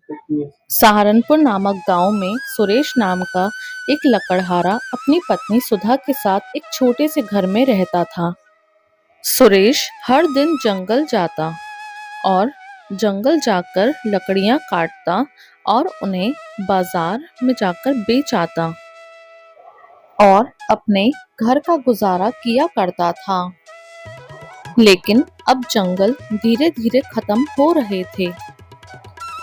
सहारनपुर नामक गांव में सुरेश नाम का एक लकड़हारा अपनी पत्नी सुधा के साथ एक छोटे से घर में रहता था। सुरेश हर दिन जंगल जाता और जंगल जाकर लकड़ियां काटता और उन्हें बाजार में जाकर बेच आता और अपने घर का गुजारा किया करता था। लेकिन अब जंगल धीरे धीरे खत्म हो रहे थे,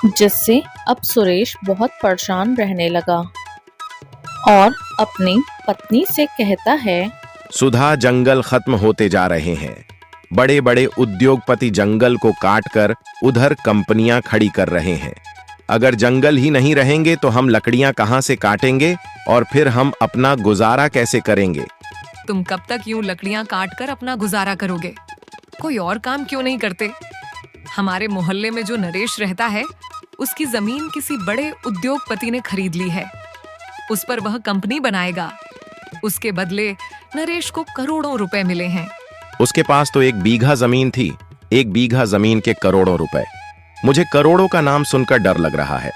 जिससे अब सुरेश बहुत परेशान रहने लगा और अपनी पत्नी से कहता है, सुधा, जंगल खत्म होते जा रहे हैं। बड़े बड़े उद्योगपति जंगल को काटकर उधर कंपनियां खड़ी कर रहे हैं। अगर जंगल ही नहीं रहेंगे तो हम लकड़ियां कहां से काटेंगे और फिर हम अपना गुजारा कैसे करेंगे? तुम कब तक यूं लकड़ियां काट कर अपना गुजारा करोगे? कोई और काम क्यों नहीं करते? हमारे मोहल्ले में जो नरेश रहता है, उसकी जमीन किसी बड़े उद्योगपति ने खरीद ली है। उस पर वह कंपनी बनाएगा। उसके बदले नरेश को करोड़ों रुपए मिले हैं। उसके पास तो 1 बीघा जमीन थी। 1 बीघा जमीन के करोड़ों रुपए। मुझे करोड़ों का नाम सुनकर डर लग रहा है।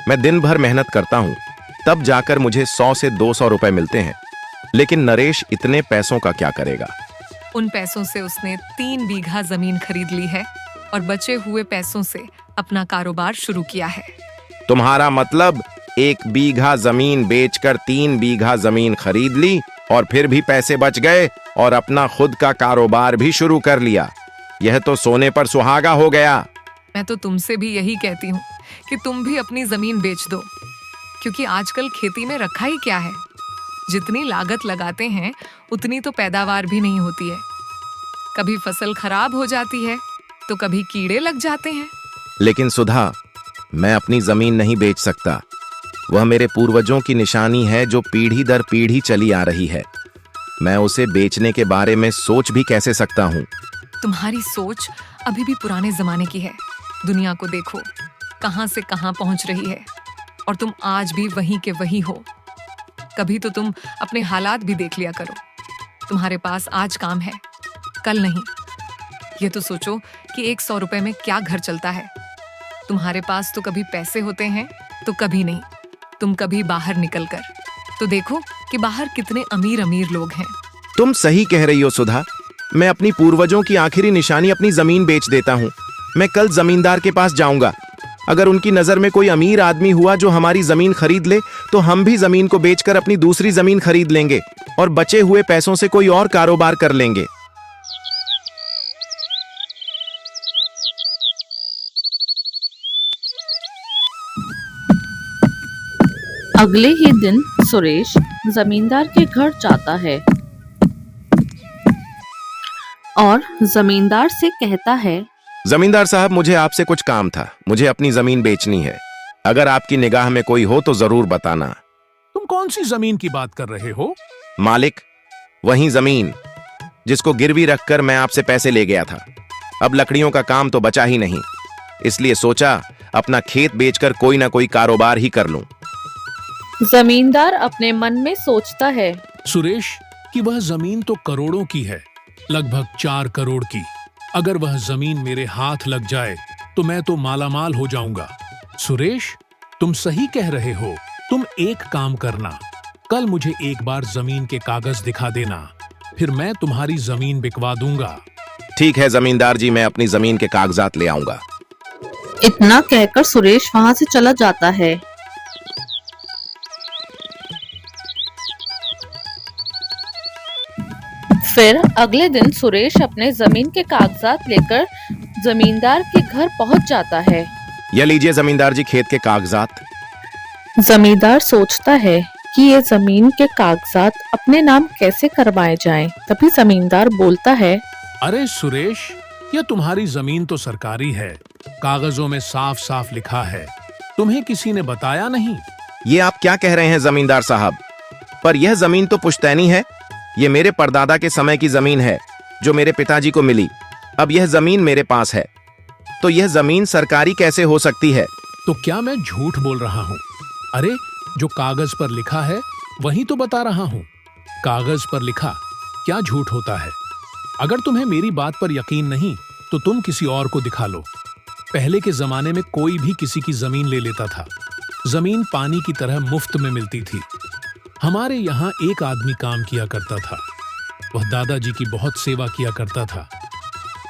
मैं दिन भर मेहनत करता हूं, तब जाकर मुझे 100 से 200 रुपए मिलते हैं। लेकिन नरेश इतने पैसों का क्या करेगा? उन पैसों से उसने 3 बीघा जमीन खरीद ली है और बचे हुए पैसों से अपना कारोबार शुरू किया है। तुम्हारा मतलब 1 बीघा जमीन बेचकर 3 बीघा जमीन खरीद ली और फिर भी पैसे बच गए और अपना खुद का कारोबार भी शुरू कर लिया। यह तो सोने पर सुहागा हो गया। मैं तो तुमसे भी यही कहती हूँ कि तुम भी अपनी जमीन बेच दो, क्योंकि आजकल खेती में रखा ही क्या है। जितनी लागत लगाते हैं उतनी तो पैदावार भी नहीं होती है। कभी फसल खराब हो जाती है तो कभी कीड़े लग जाते हैं। लेकिन सुधा, मैं अपनी जमीन नहीं बेच सकता। वह मेरे पूर्वजों की निशानी है जो पीढ़ी दर पीढ़ी चली आ रही है। मैं उसे बेचने के बारे में सोच भी कैसे सकता हूँ? तुम्हारी सोच अभी भी पुराने जमाने की है। दुनिया को देखो, कहां से कहां पहुंच रही है और तुम आज भी वहीं के वहीं हो। कभी तो तुम अपने हालात भी देख लिया करो। तुम्हारे पास आज काम है, कल नहीं। ये तो सोचो कि 100 रुपए में क्या घर चलता है। तुम्हारे पास तो कभी पैसे होते हैं तो कभी नहीं। तुम कभी बाहर निकलकर तो देखो कि बाहर कितने अमीर अमीर लोग हैं। तुम सही कह रही हो सुधा। मैं अपनी पूर्वजों की आखिरी निशानी अपनी जमीन बेच देता हूँ। मैं कल जमींदार के पास जाऊंगा। अगर उनकी नजर में कोई अमीर आदमी हुआ जो हमारी जमीन खरीद ले, तो हम भी जमीन को बेचकर अपनी दूसरी जमीन खरीद लेंगे और बचे हुए पैसों से कोई और कारोबार कर लेंगे। अगले ही दिन सुरेश जमींदार के घर जाता है और जमींदार से कहता है, जमींदार साहब, मुझे आपसे कुछ काम था। मुझे अपनी जमीन बेचनी है। अगर आपकी निगाह में कोई हो तो जरूर बताना। तुम कौन सी जमीन की बात कर रहे हो? मालिक, वही जमीन जिसको गिरवी रखकर मैं आपसे पैसे ले गया था। अब लकड़ियों का काम तो बचा ही नहीं, इसलिए सोचा अपना खेत बेचकर कोई ना कोई कारोबार ही कर लूं। जमींदार अपने मन में सोचता है, सुरेश, कि वह जमीन तो करोड़ों की है, लगभग 4 करोड़ की। अगर वह जमीन मेरे हाथ लग जाए तो मैं तो मालामाल हो जाऊंगा। सुरेश, तुम सही कह रहे हो। तुम एक काम करना, कल मुझे एक बार जमीन के कागज दिखा देना, फिर मैं तुम्हारी जमीन बिकवा दूंगा। ठीक है जमींदार जी, मैं अपनी जमीन के कागजात ले आऊंगा। इतना कहकर सुरेश वहां से चला जाता है। फिर अगले दिन सुरेश अपने जमीन के कागजात लेकर जमींदार के घर पहुंच जाता है। यह लीजिए जमींदार जी, खेत के कागजात। जमींदार सोचता है कि ये जमीन के कागजात अपने नाम कैसे करवाए जाएं। तभी जमींदार बोलता है, अरे सुरेश, यह तुम्हारी जमीन तो सरकारी है। कागजों में साफ साफ लिखा है। तुम्हें किसी ने बताया नहीं? ये आप क्या कह रहे हैं जमींदार साहब? पर यह जमीन तो पुश्तैनी है। ये मेरे परदादा के समय की जमीन है जो मेरे पिताजी को मिली। अब यह जमीन मेरे पास है, तो यह जमीन सरकारी कैसे हो सकती है? तो क्या मैं झूठ बोल रहा हूँ? अरे, जो कागज पर लिखा है वही तो बता रहा हूँ। कागज पर लिखा क्या झूठ होता है? अगर तुम्हें मेरी बात पर यकीन नहीं तो तुम किसी और को दिखा लो। पहले के जमाने में कोई भी किसी की जमीन ले लेता था। जमीन पानी की तरह मुफ्त में मिलती थी। हमारे यहाँ एक आदमी काम किया करता था। वह दादाजी की बहुत सेवा किया करता था,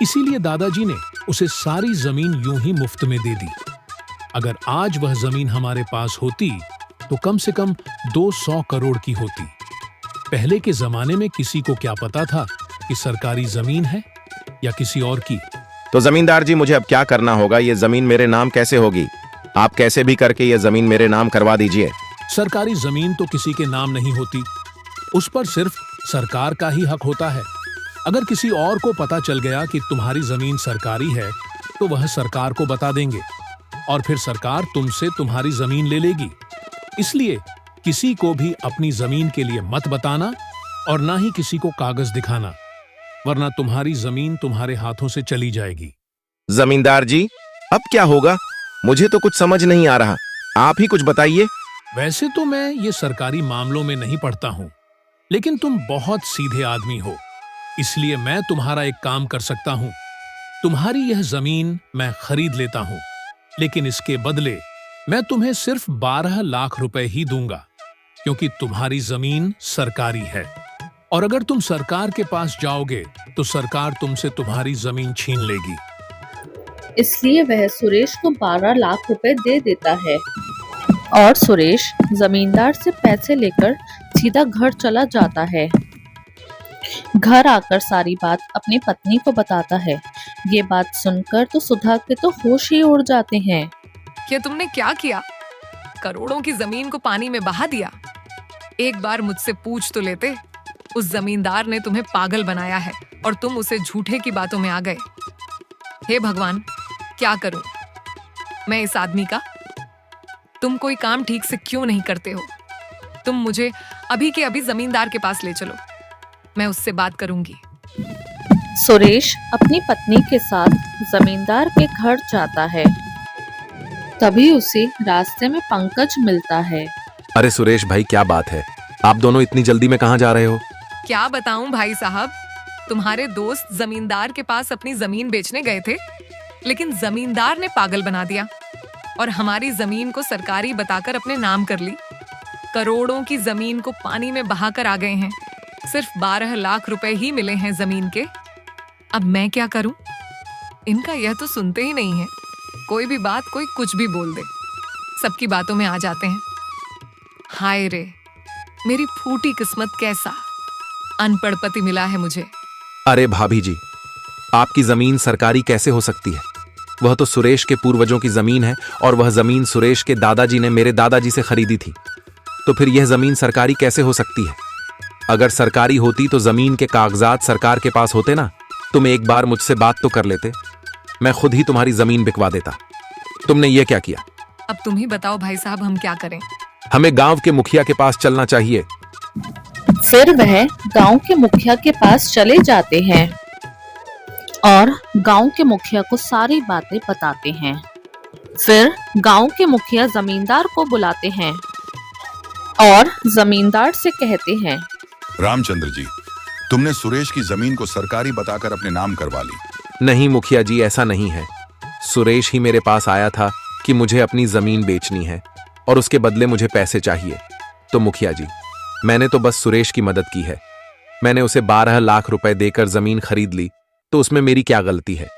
इसीलिए दादाजी ने उसे सारी जमीन यूं ही मुफ्त में दे दी। अगर आज वह जमीन हमारे पास होती तो कम से कम 200 करोड़ की होती। पहले के जमाने में किसी को क्या पता था कि सरकारी जमीन है या किसी और की। तो जमींदार जी, मुझे अब क्या करना होगा? ये जमीन मेरे नाम कैसे होगी? आप कैसे भी करके ये जमीन मेरे नाम करवा दीजिए। सरकारी जमीन तो किसी के नाम नहीं होती, उस पर सिर्फ सरकार का ही हक होता है। अगर किसी और को पता चल गया कि तुम्हारी जमीन सरकारी है तो वह सरकार को बता देंगे और फिर सरकार तुमसे तुम्हारी जमीन ले लेगी। इसलिए किसी को भी अपनी जमीन के लिए मत बताना और ना ही किसी को कागज दिखाना, वरना तुम्हारी जमीन तुम्हारे हाथों से चली जाएगी। जमींदार जी, अब क्या होगा? मुझे तो कुछ समझ नहीं आ रहा, आप ही कुछ बताइए। वैसे तो मैं ये सरकारी मामलों में नहीं पढ़ता हूं, लेकिन तुम बहुत सीधे आदमी हो, इसलिए मैं तुम्हारा एक काम कर सकता हूं। तुम्हारी यह जमीन मैं खरीद लेता हूं, लेकिन इसके बदले मैं तुम्हें सिर्फ 12 लाख रुपए ही दूंगा, क्योंकि तुम्हारी जमीन सरकारी है। और अगर तुम सरकार के पास जाओगे तो सरकार तुमसे तुम्हारी जमीन छीन लेगी। इसलिए वह सुरेश को 12 लाख रुपए दे देता है और सुरेश जमींदार से पैसे लेकर सीधा घर चला जाता है। घर आकर सारी बात अपनी पत्नी को बताता है। ये बात सुनकर तो सुधा के तो होश ही उड़ जाते हैं। क्या तुमने क्या किया? करोड़ों की जमीन को पानी में बहा दिया। एक बार मुझसे पूछ तो लेते। उस जमींदार ने तुम्हें पागल बनाया है और तुम उसे झूठे की बातों में आ गए। हे भगवान, क्या करूं मैं इस आदमी का? तुम कोई काम ठीक से क्यों नहीं करते हो? तुम मुझे अभी के अभी जमींदार के पास ले चलो, मैं उससे बात करूंगी। सुरेश अपनी पत्नी के साथ जमींदार के घर जाता है। तभी उसे रास्ते में पंकज मिलता है। अरे सुरेश भाई, क्या बात है? आप दोनों इतनी जल्दी में कहाँ जा रहे हो? क्या बताऊं भाई साहब, तुम्हारे दोस्त जमींदार के पास अपनी जमीन बेचने गए थे, लेकिन जमींदार ने पागल बना दिया और हमारी जमीन को सरकारी बताकर अपने नाम कर ली। करोड़ों की जमीन को पानी में बहाकर आ गए हैं। सिर्फ 12 लाख रुपए ही मिले हैं जमीन के। अब मैं क्या करूं? इनका यह तो सुनते ही नहीं है। कोई भी बात कोई कुछ भी बोल दे, सबकी बातों में आ जाते हैं। हाय रे, मेरी फूटी किस्मत, कैसा अनपढ़ पति मिला है मुझे। अरे भाभी जी, आपकी जमीन सरकारी कैसे हो सकती है? वह तो सुरेश के पूर्वजों की जमीन है और वह जमीन सुरेश के दादाजी ने मेरे दादाजी से खरीदी थी। तो फिर यह जमीन सरकारी कैसे हो सकती है? अगर सरकारी होती तो जमीन के कागजात सरकार के पास होते ना। तुम एक बार मुझसे बात तो कर लेते, मैं खुद ही तुम्हारी जमीन बिकवा देता। तुमने ये क्या किया? अब तुम ही बताओ भाई साहब, हम क्या करें? हमें गांव के मुखिया के पास चलना चाहिए। फिर वह गांव के मुखिया के पास चले जाते हैं और गांव के मुखिया को सारी बातें बताते हैं। फिर गांव के मुखिया जमींदार को बुलाते हैं और जमींदार से कहते हैं, रामचंद्र जी, तुमने सुरेश की जमीन को सरकारी बताकर अपने नाम करवा ली। नहीं मुखिया जी, ऐसा नहीं है। सुरेश ही मेरे पास आया था कि मुझे अपनी जमीन बेचनी है और उसके बदले मुझे पैसे चाहिए। तो मुखिया जी, मैंने तो बस सुरेश की मदद की है। मैंने उसे 12 लाख रुपए देकर जमीन खरीद ली, तो उसमें मेरी क्या गलती है?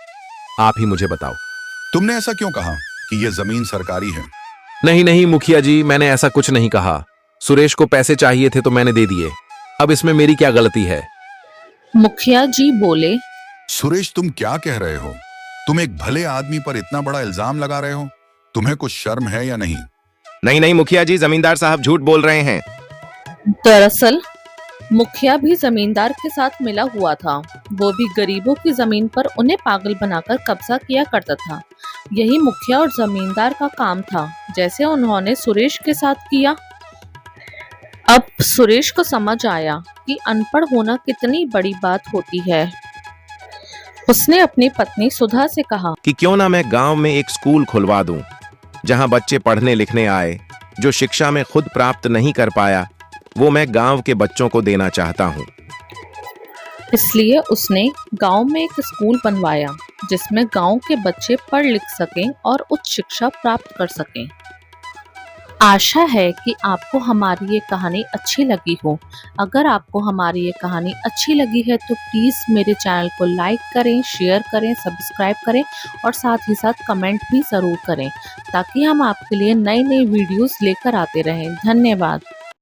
आप ही मुझे बताओ। तुमने ऐसा क्यों कहा कि यह जमीन सरकारी है? नहीं नहीं मुखिया जी, मैंने ऐसा कुछ नहीं कहा। सुरेश को पैसे चाहिए थे तो मैंने दे दिए। अब इसमें मेरी क्या गलती है? मुखिया जी बोले, सुरेश, तुम क्या कह रहे हो? तुम एक भले आदमी पर इतना बड़ा इल्जाम लगा रहे हो। तुम्हें कुछ शर्म है या नहीं? नहीं नहीं मुखिया जी, जमींदार साहब झूठ बोल रहे हैं। दरअसल मुखिया भी जमींदार के साथ मिला हुआ था। वो भी गरीबों की जमीन पर उन्हें पागल बनाकर कब्जा किया करता था। यही मुखिया और जमींदार का काम था, जैसे उन्होंने सुरेश के साथ किया। अब सुरेश को समझ आया कि अनपढ़ होना कितनी बड़ी बात होती है। उसने अपनी पत्नी सुधा से कहा कि क्यों ना मैं गांव में एक स्कूल खुलवा दूं, जहां बच्चे पढ़ने लिखने आए। जो शिक्षा में खुद प्राप्त नहीं कर पाया, वो मैं गांव के बच्चों को देना चाहता हूं। इसलिए उसने गांव में एक स्कूल बनवाया, जिसमें गांव के बच्चे पढ़ लिख सकें और उच्च शिक्षा प्राप्त कर सकें। आशा है कि आपको हमारी ये कहानी अच्छी लगी हो। अगर आपको हमारी ये कहानी अच्छी लगी है तो प्लीज़ मेरे चैनल को लाइक करें, शेयर करें, सब्सक्राइब करें और साथ ही साथ कमेंट भी ज़रूर करें ताकि हम आपके लिए नई नई वीडियोस लेकर आते रहें। धन्यवाद।